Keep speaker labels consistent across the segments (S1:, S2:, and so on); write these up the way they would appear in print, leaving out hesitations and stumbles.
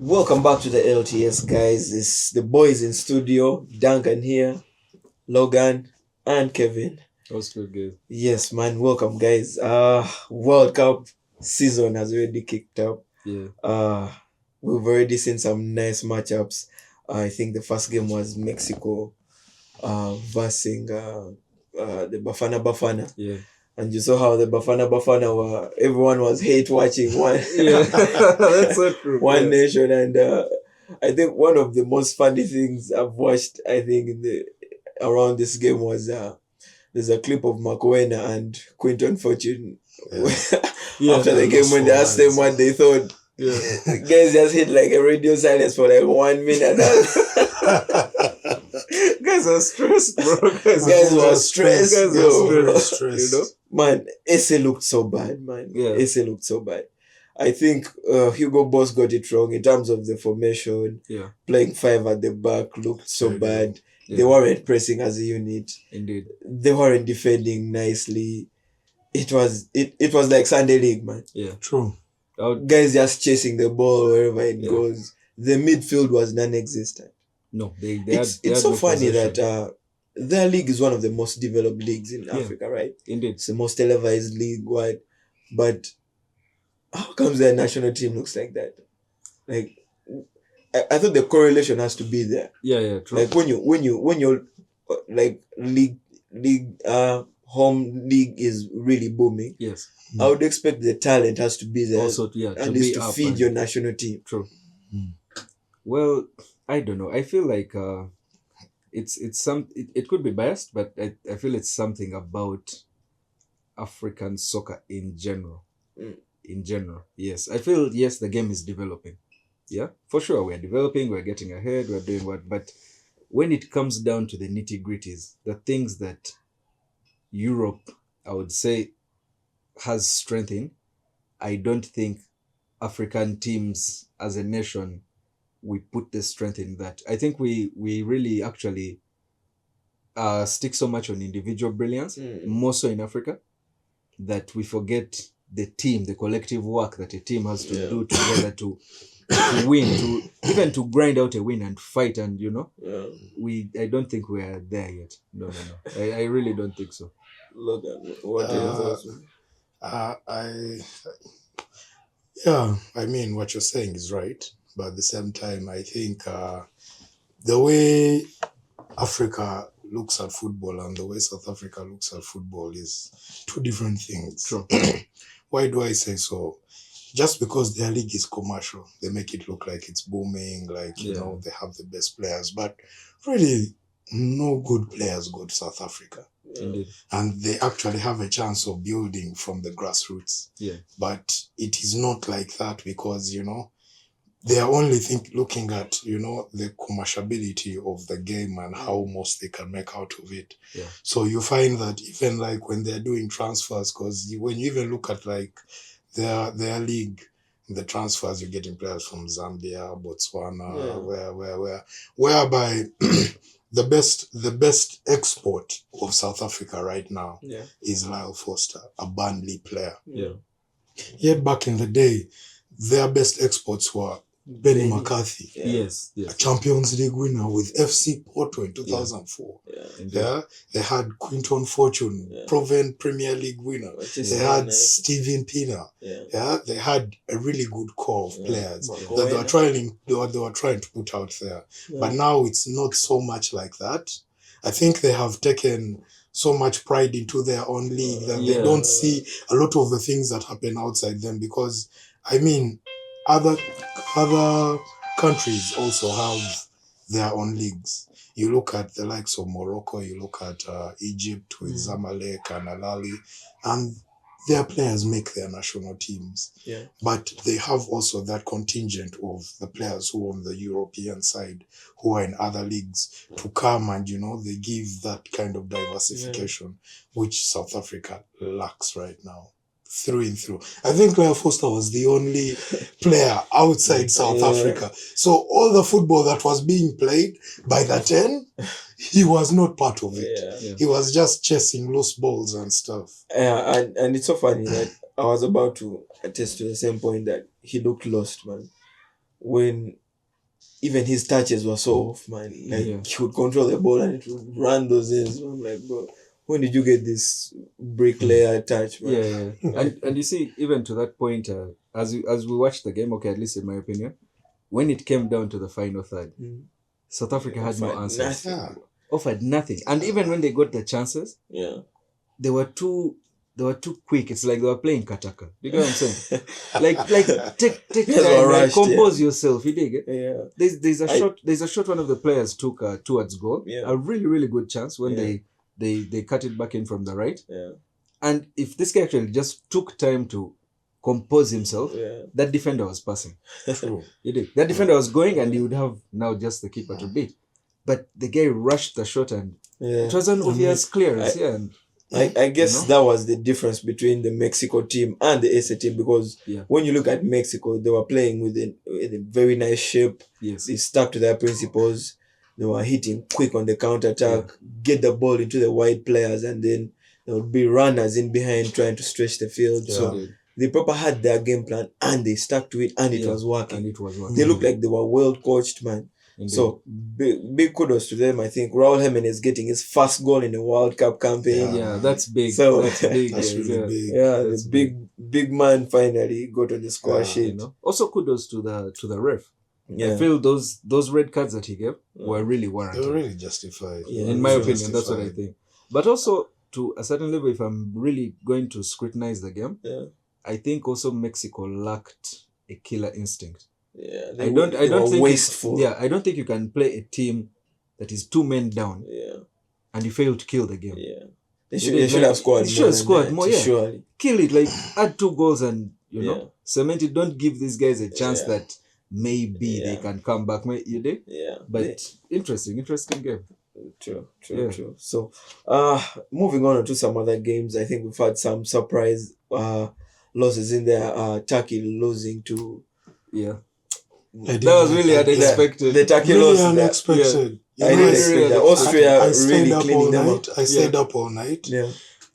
S1: Welcome back to the LTS, guys. It's the boys in studio. Duncan here, Logan, and Kevin.
S2: What's good, guys?
S1: Yes, man. Welcome, guys. World Cup season has already kicked up.
S2: Yeah.
S1: We've already seen some nice matchups. I think the first game was Mexico versus the Bafana.
S2: Yeah.
S1: And you saw how the Bafana were, everyone was hate watching one.
S2: Yeah. That's so true.
S1: One nation. And I think one of the most funny things I've watched, I think, around this game was there's a clip of Makwena and Quinton Fortune after the game when they asked them what they thought.
S2: Yeah.
S1: Guys just hit like a radio silence for like 1 minute.
S2: Guys are stressed, bro.
S1: Guys were stressed.
S2: Guys
S1: yo.
S2: are stressed. You know?
S1: Man, Esse looked so bad, man.
S2: Yeah.
S1: Esse looked so bad. I think Hugo Boss got it wrong in terms of the formation.
S2: Yeah.
S1: Playing 5 at the back looked so bad.
S2: Yeah.
S1: They weren't pressing as a unit.
S2: Indeed.
S1: They weren't defending nicely. It was like Sunday League, man.
S2: Yeah.
S3: True.
S1: Guys just chasing the ball wherever it
S2: Yeah.
S1: goes. The midfield was non-existent.
S2: No, they
S1: It's so funny that their league is one of the most developed leagues in Africa, right?
S2: Indeed.
S1: It's the most televised league wide. But how comes their national team looks like that? Like, I thought the correlation has to be there.
S2: Yeah, true.
S1: Like when you're like league home league is really booming.
S2: Yes.
S1: I would expect the talent has to be there.
S2: Also, yeah,
S1: at least to feed your national team.
S2: True.
S3: Mm.
S2: Well, I don't know. I feel like it could be biased, but I feel it's something about African soccer in general. In general, yes. I feel, yes, the game is developing. Yeah, for sure. We're developing, we're getting ahead, we're doing what. But when it comes down to the nitty-gritties, the things that Europe, I would say, has strength in, I don't think African teams as a nation, we put the strength in that. I think we really actually stick so much on individual brilliance, more so in Africa, that we forget the team, the collective work that a team has to do together to win, even to grind out a win and fight. And I don't think we are there yet. No. I really don't think so.
S1: Look at what
S3: I mean, what you're saying is right, but at the same time, I think the way Africa looks at football and the way South Africa looks at football is two different things.
S2: True.
S3: Why do I say so? Just because their league is commercial, they make it look like it's booming, like, they have the best players. But really, no good players go to South Africa.
S2: Indeed.
S3: And they actually have a chance of building from the grassroots.
S2: Yeah.
S3: But it is not like that because, they are only looking at, the commerciality of the game and how most they can make out of it.
S2: Yeah.
S3: So you find that even like when they're doing transfers, because when you even look at like their league, the transfers, you're getting players from Zambia, Botswana, whereby the best export of South Africa right now is Lyle Foster, a Burnley player.
S2: Yeah.
S3: Yet back in the day, their best exports were Benny McCarthy,
S2: Yes.
S3: a Champions League winner with FC Porto in 2004. They had Quinton Fortune, proven Premier League winner. They had Steven Pina. They had a really good core of players that they were trying to put out there. But now it's not so much like that. I think they have taken so much pride into their own league that they don't see a lot of the things that happen outside them because, I mean, other countries also have their own leagues. You look at the likes of Morocco, you look at Egypt with Zamalek and Al Ahly, and their players make their national teams.
S1: Yeah.
S3: But they have also that contingent of the players who are on the European side, who are in other leagues, to come and, they give that kind of diversification, which South Africa lacks right now. Through and through. I think Lyle Foster was the only player outside South Africa. So all the football that was being played by the 10, he was not part of it.
S1: Yeah.
S3: He was just chasing loose balls and stuff.
S1: And it's so funny that I was about to attest to the same point that he looked lost, man. when even his touches were so off, man. Like he would control the ball and it would run those ends. I'm like, bro, when did you get this bricklayer touch, man?
S2: Yeah. and you see, even to that point, as we watched the game, okay, at least in my opinion, when it came down to the final third, South Africa had no answers. Offered nothing. And even when they got the chances, they were too quick. It's like they were playing Kataka. You get what I'm saying? like take time, like, compose yourself. You dig it?
S1: Yeah.
S2: There's a shot one of the players took towards goal. Yeah. A really, really good chance when they cut it back in from the right.
S1: Yeah.
S2: And if this guy actually just took time to compose himself, that defender was passing.
S3: True.
S2: You dig? That defender was going and he would have now just the keeper to beat. But the guy rushed the shot and it was an obvious clearance.
S1: I guess that was the difference between the Mexico team and the SA team, because when you look at Mexico, they were playing with a very nice shape.
S2: Yes.
S1: They stuck to their principles. They were hitting quick on the counter-attack, get the ball into the wide players, and then there would be runners in behind trying to stretch the field. Yeah. So they proper had their game plan and they stuck to it and it was working. They looked like they were well coached, man. Indeed. So big kudos to them. I think Raul Jimenez getting his first goal in the World Cup campaign.
S2: Yeah, that's big.
S1: So
S2: that's big.
S3: That's really big.
S1: Yeah, that's the big man finally got on the score sheet.
S2: You know? Also kudos to the ref.
S1: Yeah.
S2: I feel those red cards that he gave were really warranted.
S3: They were really justified.
S2: Yeah, in my opinion, that's what I think. But also to a certain level, if I'm really going to scrutinize the game, I think also Mexico lacked a killer instinct.
S1: Yeah,
S2: I don't think
S1: wasteful.
S2: I don't think you can play a team that is 2 men down. And you fail to kill the game.
S1: Yeah, they should have scored more. They should have scored more.
S2: Surely kill it, like add 2 goals and you know cement it. Don't give these guys a chance that maybe they can come back. You did, but interesting game.
S1: True. So, moving on to some other games, I think we've had some surprise losses in there. Turkey losing to
S2: that was really unexpected.
S1: The Turkey
S3: really
S1: loss
S3: unexpected.
S1: I didn't expect that. Austria really cleaning them up.
S3: I stayed up all night.
S1: Yeah.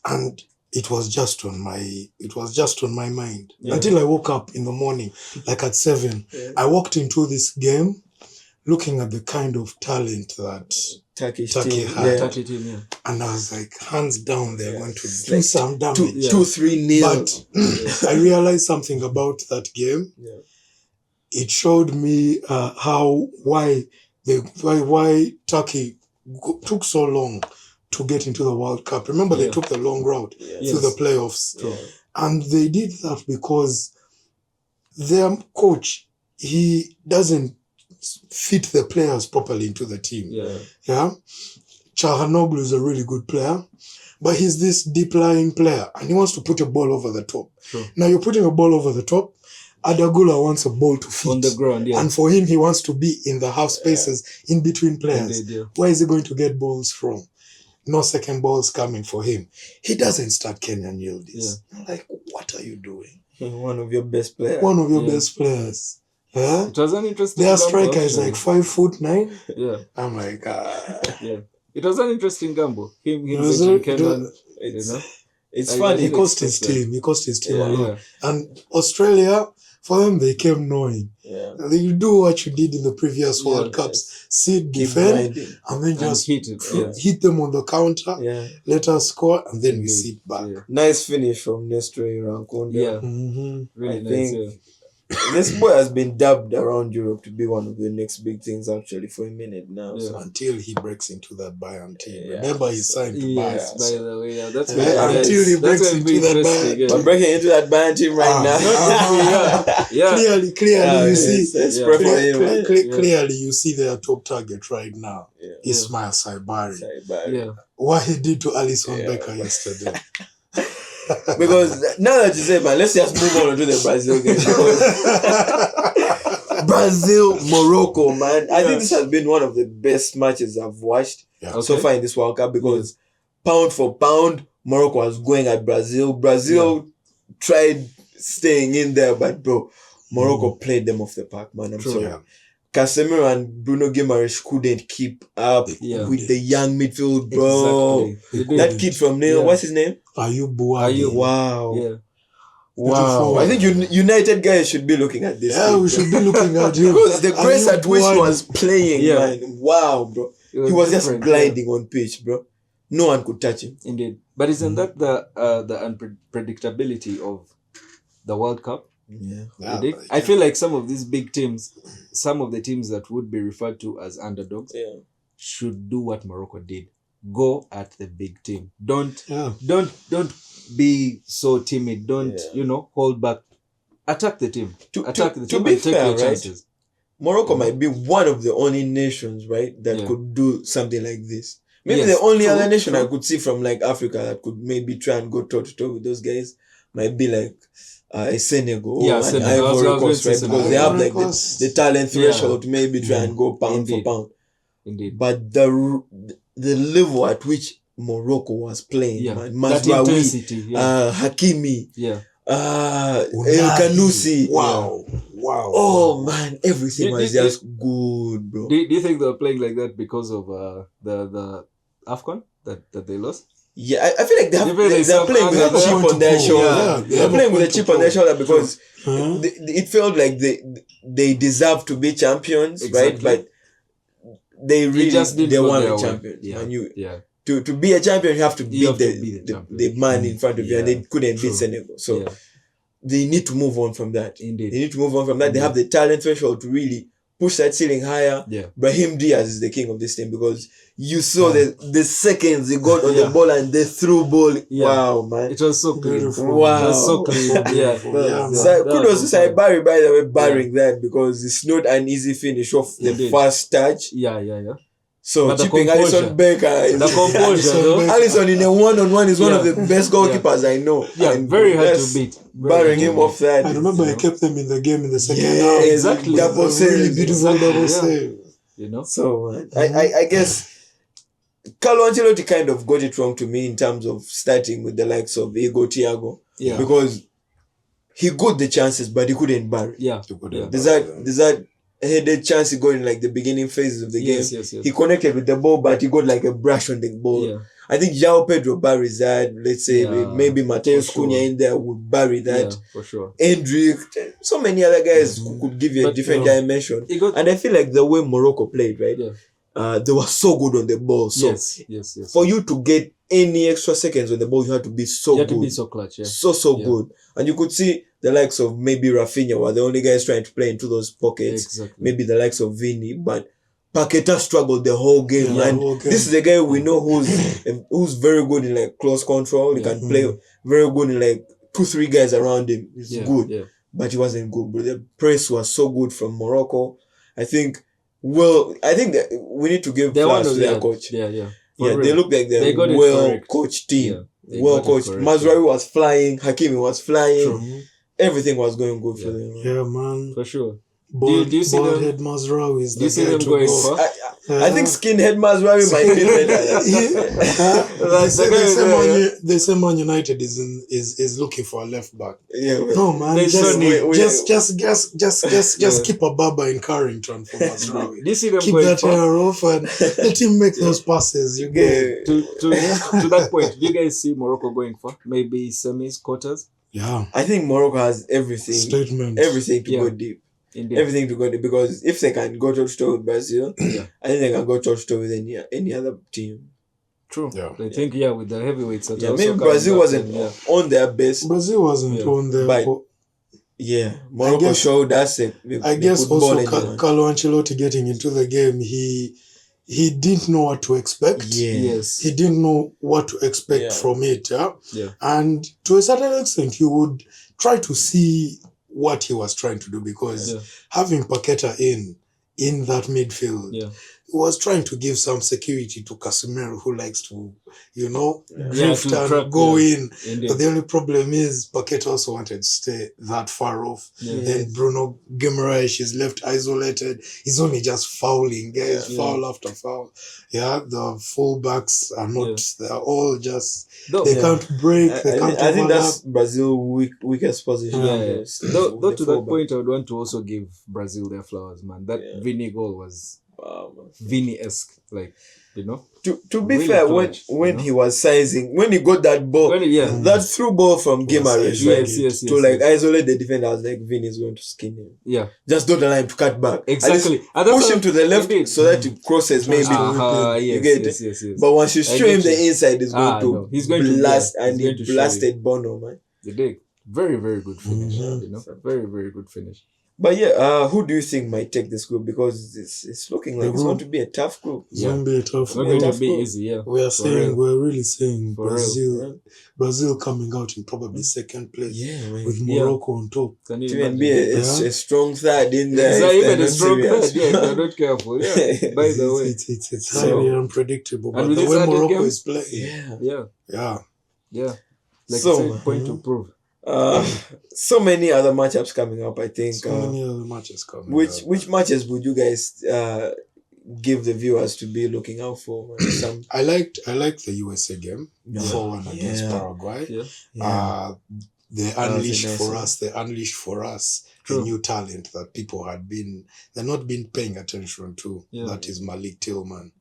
S3: And it was just on my mind until I woke up in the morning, like at 7. I walked into this game looking at the kind of talent that Turkey had.
S2: Turkey team,
S3: and I was like, hands down, they're going to do some damage.
S1: 2-3-0.
S3: But I realized something about that game.
S1: Yeah.
S3: It showed me why Turkey took so long to get into the World Cup. Remember, they took the long route through the playoffs. And they did that because their coach, he doesn't fit the players properly into the team. Çalhanoğlu is a really good player, but he's this deep-lying player, and he wants to put a ball over the top. Now, you're putting a ball over the top. Adagula wants a ball to fit
S2: on the ground,
S3: and for him, he wants to be in the half spaces in between players.
S2: Indeed,
S3: Where is he going to get balls from? No second balls coming for him. He doesn't start Kenyan Yildiz. I'm like, what are you doing?
S1: One of your best players.
S3: One of your best players. Huh?
S2: It was an interesting.
S3: Their striker is like 5'9".
S1: Yeah.
S3: I'm like,
S2: It was an interesting gamble. Him Kenyan.
S1: It's fun.
S3: He cost his team. He cost his team a lot. And Australia, for them, they came knowing. You do what you did in the previous World Cups. Sit, defend, and then just hit them on the counter. Let us score, and then we sit back.
S1: Nice finish from Nestor Irankunda.
S2: Really nice.
S1: This boy has been dubbed around Europe to be one of the next big things actually for a minute now.
S3: So until he breaks into that Bayern team. Remember he signed to Bayern.
S2: Yes, by the way, that's
S3: until he breaks into that Bayern.
S1: But breaking into that Bayern team right now.
S3: Clearly you see.
S1: Clearly
S3: you see their top target right now. Ismail Saibari.
S1: What
S3: What he did to Alisson Becker yesterday.
S1: Because now that you say, man, let's just move on to the Brazil game. Brazil, Morocco, man. I think this has been one of the best matches I've watched so far in this World Cup because pound for pound, Morocco was going at Brazil. Brazil tried staying in there, but bro, Morocco played them off the park, man. I'm sorry. Casemiro and Bruno Guimaraes couldn't keep up with the young midfield, bro. Exactly. That kid from Lille, what's his name?
S3: Bouaddi.
S1: Wow.
S2: Yeah.
S1: Wow. I think United guys should be looking at this.
S3: Yeah, we should be looking at you.
S1: Because the grace at which he was playing, man. Wow, bro. He was just gliding on pitch, bro. No one could touch him.
S2: Indeed. But isn't that the unpredictability of the World Cup?
S1: Yeah.
S2: I feel like some of these big teams, some of the teams that would be referred to as underdogs, should do what Morocco did. Go at the big team. Don't be so timid. Don't hold back. Attack the team. Attack the team and take your chances.
S1: Morocco might be one of the only nations, right, that could do something like this. Maybe the only other nation I could see from like Africa that could maybe try and go toe to toe with those guys might be like Senegal and Ivory Coast, right? Because they have like the talent threshold to maybe try and go pound for pound.
S2: Indeed.
S1: But the level at which Morocco was playing, man,
S2: Mazraoui,
S1: Hakimi, El Kanoussi,
S3: wow.
S1: Oh man, everything was just good, bro.
S2: Do you think they were playing like that because of the AFCON that they lost?
S1: Yeah, I feel like they're playing with a chip on their shoulder. They're playing with a chip on their shoulder because it felt like they deserve to be champions, right? But they really they won the champions.
S2: Yeah.
S1: To be a champion, you have to beat the man in front of you, and they couldn't beat Senegal. So they need to move on from that.
S2: Indeed.
S1: They need to move on from that. They have the talent threshold to really push that ceiling higher.
S2: Yeah.
S1: Brahim Diaz is the king of this team because you saw the seconds he got on the ball and the through ball. Yeah. Wow, man.
S2: It was so clean.
S1: Wow.
S2: It was so clean.
S1: So kudos to Saibari, by the way, barring that because it's not an easy finish off the first touch.
S2: Yeah.
S1: So
S2: but
S1: chipping Alisson Becker,
S2: the composure,
S1: Alisson in a one-on-one is one of the best goalkeepers I know.
S2: Yeah, and very hard to beat.
S1: Barring him off that.
S3: I remember I kept them in the game in the second half.
S2: Exactly.
S1: Double save.
S3: Really beautiful double save.
S1: So I guess Carlo Ancelotti kind of got it wrong to me in terms of starting with the likes of Igor Thiago. Yeah. Because he got the chances, but he couldn't bury.
S2: Yeah.
S1: There's that headed chance he got in like the beginning phases of the game.
S2: Yes.
S1: He connected with the ball, but he got like a brush on the ball.
S2: Yeah.
S1: I think João Pedro buries that. Let's say maybe Mateus Cunha in there would bury that.
S2: Yeah, for sure.
S1: Hendrick, so many other guys who could give you a different dimension. And I feel like the way Morocco played, right?
S2: Yeah.
S1: They were so good on the ball. So
S2: yes.
S1: For you to get any extra seconds on the ball, you had to be so good.
S2: You had to be so clutch,
S1: So good. And you could see the likes of maybe Rafinha were the only guys trying to play into those pockets.
S2: Exactly.
S1: Maybe the likes of Vini, but Paqueta struggled the whole game. This is a guy we know who's very good in like close control. He can play very good in like 2-3 guys around him. He's good. But he wasn't good. But the press was so good from Morocco. I think that we need to give flowers to their coach.
S2: Yeah.
S1: They look like they're well-coached team. Well-coached. Mazraoui was flying. Hakimi was flying.
S2: True.
S1: Everything was going good for them.
S3: Yeah, man.
S2: For sure.
S3: Do you see them? Mazraoui is the guy to
S2: going
S3: go.
S1: I think skinhead Mazraoui might be
S3: They say Man United is looking for a left back.
S1: Yeah,
S3: no man, just keep a Baba in Carrington for Mazraoui. Keep that hair off and let him make those passes. You get
S2: to that point. Do you guys see Morocco going for maybe semis, quarters?
S3: Yeah,
S1: I think Morocco has everything to go deep.
S2: Indeed.
S1: Everything to go deep because if they can go toe to toe with Brazil, I think they can go toe to toe with any other team.
S2: True.
S3: Yeah.
S2: I think with the heavyweights.
S1: Maybe Brazil wasn't on their best.
S3: Brazil wasn't on their
S1: best. Morocco showed us
S3: I guess also Carlo Ancelotti getting into the game, he didn't know what to expect.
S2: Yes.
S3: He didn't know what to expect from it.
S2: Yeah.
S3: And to a certain extent, he would try to see what he was trying to do because having Paqueta in that midfield was trying to give some security to Casemiro, who likes to, drift and go in.
S2: Indeed.
S3: But the only problem is Paqueta also wanted to stay that far off. Then Bruno Guimaraes is left isolated. He's only just fouling, guys, foul after foul. Yeah, the fullbacks are not, they're all just, they can't break, they can't
S1: I think that's Brazil's weakest position.
S2: Though to that point, I would want to also give Brazil their flowers, man. That Vini goal was Vini-esque, like,
S1: To be
S2: really
S1: fair,
S2: clutch,
S1: when he was sizing, when he got that ball, that through ball from Guimaraes, right?
S2: Yes,
S1: to isolate the defender, I was like, Vini is going to skin him.
S2: Yeah.
S1: Just don't allow him to cut back.
S2: Exactly.
S1: Push him to the left so that he crosses maybe. You get it?
S2: Yes.
S1: But once you show him the inside, he's going to blast, and he blasted Bono, man.
S2: They did. Very, very good finish. Very, very good finish.
S1: But yeah, who do you think might take this group? Because it's looking like it's going to be a tough group.
S3: It's going to be a tough
S2: group. It's not going to be easy, yeah.
S3: We're really saying Brazil coming out in probably second place with Morocco on top.
S1: Can you even be a strong third in there?
S2: It's even a strong third, if they're not careful. Yeah. By the way.
S3: It's highly unpredictable. But the way Morocco is playing. Yeah.
S2: Like you said, point to prove.
S1: So many other matchups coming up, I think.
S3: Many other matches coming up.
S1: Which matches would you guys give the viewers to be looking out for?
S3: I liked the USA game, 4-1 against Paraguay. They unleashed for us a new talent that people they're not been paying attention to. That is Malik Tillman.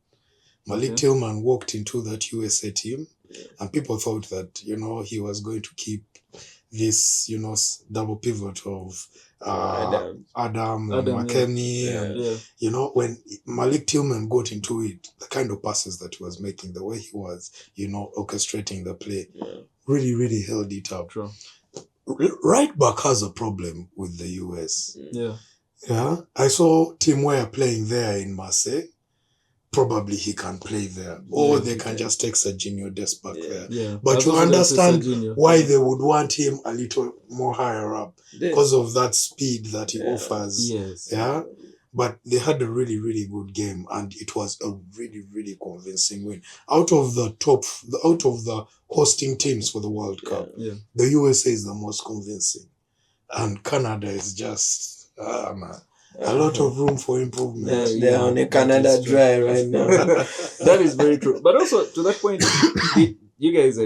S3: Tillman walked into that USA team, and people thought that he was going to keep this, double pivot of Adam McKennie. And, when Malik Tillman got into it, the kind of passes that he was making, the way he was, orchestrating the play, really, really held it up.
S2: True.
S3: Right back has a problem with the US.
S2: Yeah.
S3: I saw Tim Weah playing there in Marseille. Probably he can play there, or they can just take Serginho Dest back there.
S2: Yeah.
S3: But you understand why they would want him a little more higher up, because of that speed that he offers.
S2: Yes.
S3: Yeah. But they had a really, really good game, and it was a really, really convincing win. Out of the hosting teams for the World Cup, the USA is the most convincing, and Canada is just man. A lot of room for improvement.
S1: They're on a Canada dry right now.
S2: That is very true. But also, to that point, you guys,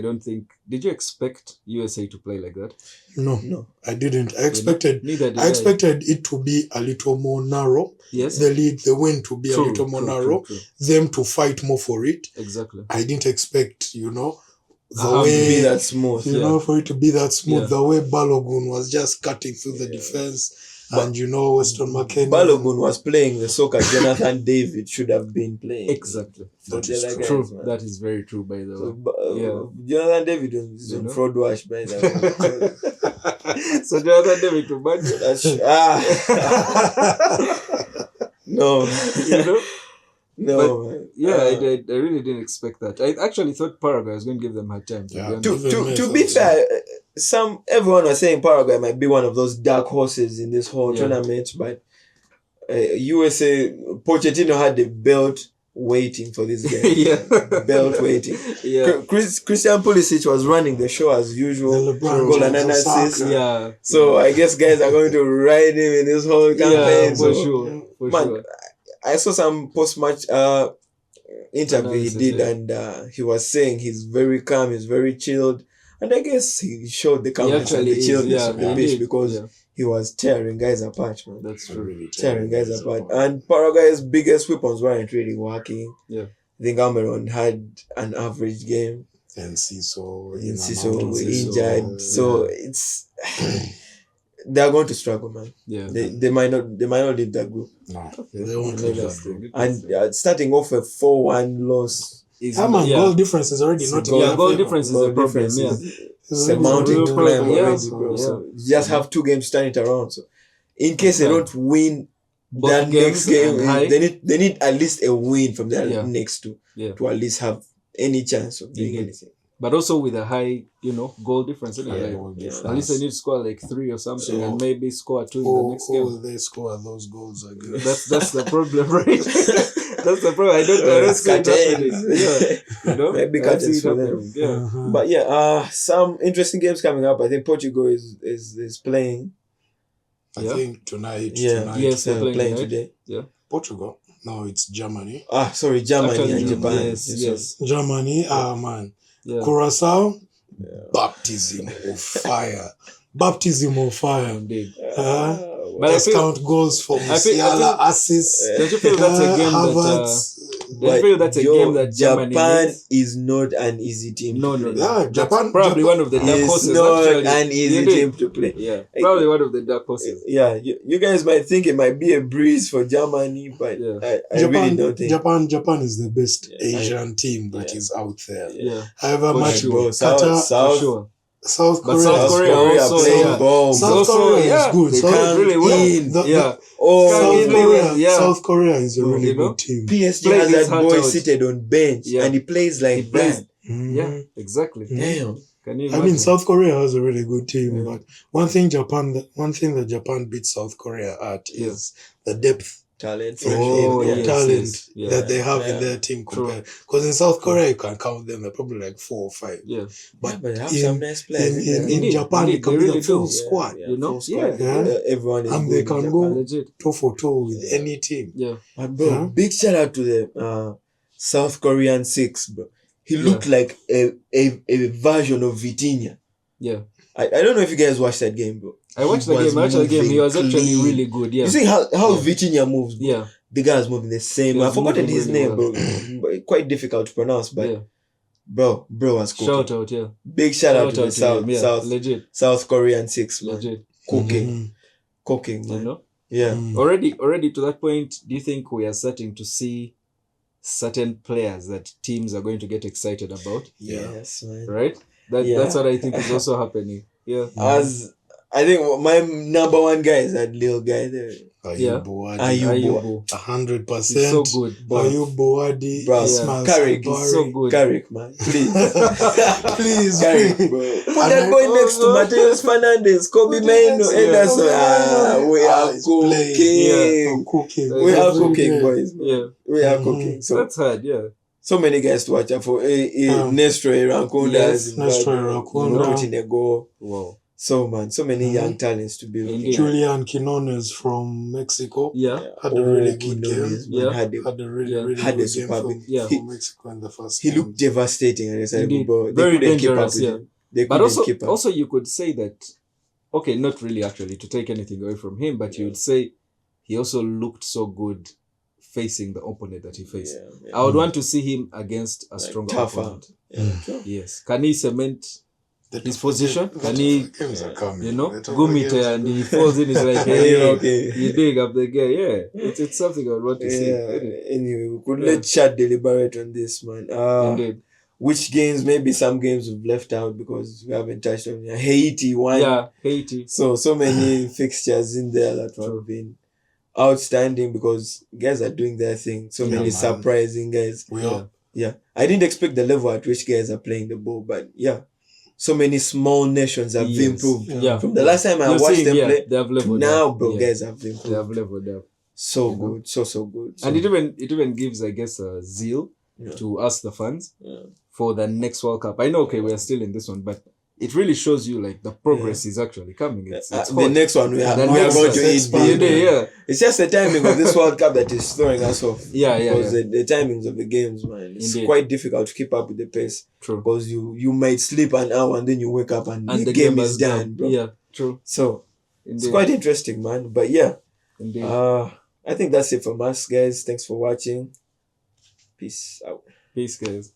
S2: did you expect USA to play like that?
S3: No, I didn't. I expected it to be a little more narrow.
S2: Yes.
S3: The win to be a little more narrow.
S2: True.
S3: Them to fight more for it.
S2: Exactly.
S3: I didn't expect, the
S1: way to be that smooth.
S3: For it to be that smooth. The way Balogun was just cutting through the defense. And Weston McKennie.
S1: Balogun was playing the soccer Jonathan David should have been playing.
S2: Exactly.
S3: That is
S2: true. That is very true, by the way.
S1: Jonathan David is on fraud wash, by the
S2: way. So Jonathan David to match.
S1: No. No,
S2: man. I really didn't expect that. I actually thought Paraguay was going to give them hard time.
S1: To be fair, everyone was saying Paraguay might be one of those dark horses in this whole tournament, but USA, Pochettino had the belt waiting for this game. Belt waiting. Christian Pulisic was running the show as usual. Goal and an assist. So I guess guys are going to ride him in this whole campaign.
S2: For sure.
S1: I saw some post-match interview he did, and he was saying he's very calm, he's very chilled, and I guess he showed the calmness and the chillness on the pitch because he was tearing guys apart, man.
S2: That's true.
S1: Really tearing guys apart. And Paraguay's biggest weapons weren't really working.
S2: I
S1: think Cameroon had an average game.
S3: And Ciso
S1: injured. So it's... They're going to struggle, man. They might not leave that group.
S3: No, they won't leave that group.
S1: And starting off a 4-1 loss.
S3: Goal difference is already not enough.
S2: Goal difference is a problem.
S1: It's a mountain to climb already, bro. So you just have 2 games to turn it around. So in case they don't win that next game, they need at least a win from their next 2 to at least have any chance of doing anything.
S2: But also with a high, goal difference. At least they need to score like 3 or something, and maybe score 2 in the next game.
S3: They score those goals again.
S2: That's the problem, right? That's the problem. I don't see it happening.
S1: Maybe curtains for them. But some interesting games coming up. I think Portugal is playing.
S3: I think tonight.
S1: Yes, they're playing today.
S2: Yeah.
S3: Portugal. No, it's Germany.
S1: Sorry, Germany and Japan.
S3: Yes. Germany. Man. Curacao, baptism of fire. Baptism of fire.
S2: Indeed. But I feel,
S3: count goals for Musiala, assists.
S2: Don't you feel that's a game that Germany
S1: Japan
S2: needs?
S1: is not an easy team.
S2: No.
S3: Yeah, Japan
S2: probably one of the dark horses.
S1: It's not
S2: actually.
S1: an easy team to play.
S2: Yeah, probably one of the dark horses.
S1: Yeah, you guys might think it might be a breeze for Germany, but I really don't think.
S3: Japan is the best Asian team that is out there.
S2: Yeah.
S3: However much
S1: South
S3: Korea
S2: also
S3: playing
S1: bombs.
S3: South Korea is good.
S2: They can't really win.
S3: South Korea is a really good team.
S1: PSG has that boy seated on bench and he plays like that.
S2: Yeah, exactly.
S1: Damn.
S2: Can you imagine?
S3: South Korea has a really good team, but one thing that Japan beats South Korea at is the depth.
S1: Talent,
S3: that they have in their team compared. Because in South Korea you can count them, they're probably like 4 or 5.
S2: Yeah.
S1: But they have some nice players.
S3: In Japan, it can be the full squad.
S2: Everyone is
S3: and they can go toe for toe with
S2: Yeah.
S3: any team.
S2: Yeah.
S1: But bro, big shout out to the South Korean 6, bro. He looked like a version of Vitinha.
S2: Yeah.
S1: I don't know if you guys watched that game, bro.
S2: I watched the game. He was actually really good. Yeah.
S1: You see how Vitinha moves, bro?
S2: Yeah.
S1: The guy is moving the same. I've forgotten his name, bro. Quite difficult to pronounce, but bro was cooking.
S2: Shout out, yeah.
S1: Big shout out to the South Korean 6, man.
S2: Legit.
S1: Cooking, man.
S2: You know?
S1: Yeah.
S2: Already to that point, do you think we are starting to see certain players that teams are going to get excited about?
S1: Yes, man.
S2: Right? That's what I think is also happening. Yeah.
S1: As I think my number one guy is that little guy there.
S3: Bouaddi. 100%.
S2: He's so good.
S3: Bouaddi.
S1: Carrick
S2: is so good.
S1: Carrick, man. Please.
S3: Please.
S1: Carrick, bro. Put that boy next to Mateus Fernandes, Kobe Maino, Ederson. We are cooking. We are cooking, boys.
S2: Yeah.
S1: We are cooking. So
S2: that's hard, yeah.
S1: So many guys to watch out for. Nestor Rankunda put in a goal.
S2: Wow.
S1: So many young talents to be looking at.
S3: Julian Quinones from Mexico.
S1: Had
S3: a really good game.
S1: Had a really good game
S3: from Mexico in the first
S1: game. He looked devastating and
S2: very dangerous,
S1: But
S2: also you could say that, okay, not really actually to take anything away from him, but you would say he also looked so good facing the opponent that he faced. I would want to see him against a stronger opponent. Yes. Can he cement his position? Can he, Gumite and he falls in, he's like, hey, you dig up the guy. Yeah, it's something I would want to see.
S1: Anyway, we could let Chad deliberate on this, man.
S2: Indeed.
S1: Which games, maybe some games we've left out because we haven't touched on it. Haiti won.
S2: Yeah, Haiti.
S1: So many fixtures in there that have been outstanding because guys are doing their thing. So many surprising guys. Yeah. I didn't expect the level at which guys are playing the ball, but so many small nations have improved. From the last time I watched them play,
S2: they have leveled
S1: now,
S2: up.
S1: bro, guys have improved.
S2: They have leveled up.
S1: So good, so good.
S2: And it even gives, I guess, a zeal to us, the fans, for the next World Cup. I know, we are still in this one, but it really shows you like the progress is actually coming. It's
S1: the next one we are going to eat. It's just the timing of this World Cup that is throwing us off. Because the timings of the games, man, it's quite difficult to keep up with the pace.
S2: True.
S1: Because you might sleep an hour and then you wake up and the game is done, bro.
S2: Yeah, true.
S1: So it's quite interesting, man. But
S2: Indeed.
S1: I think that's it from us, guys. Thanks for watching. Peace out.
S2: Peace, guys.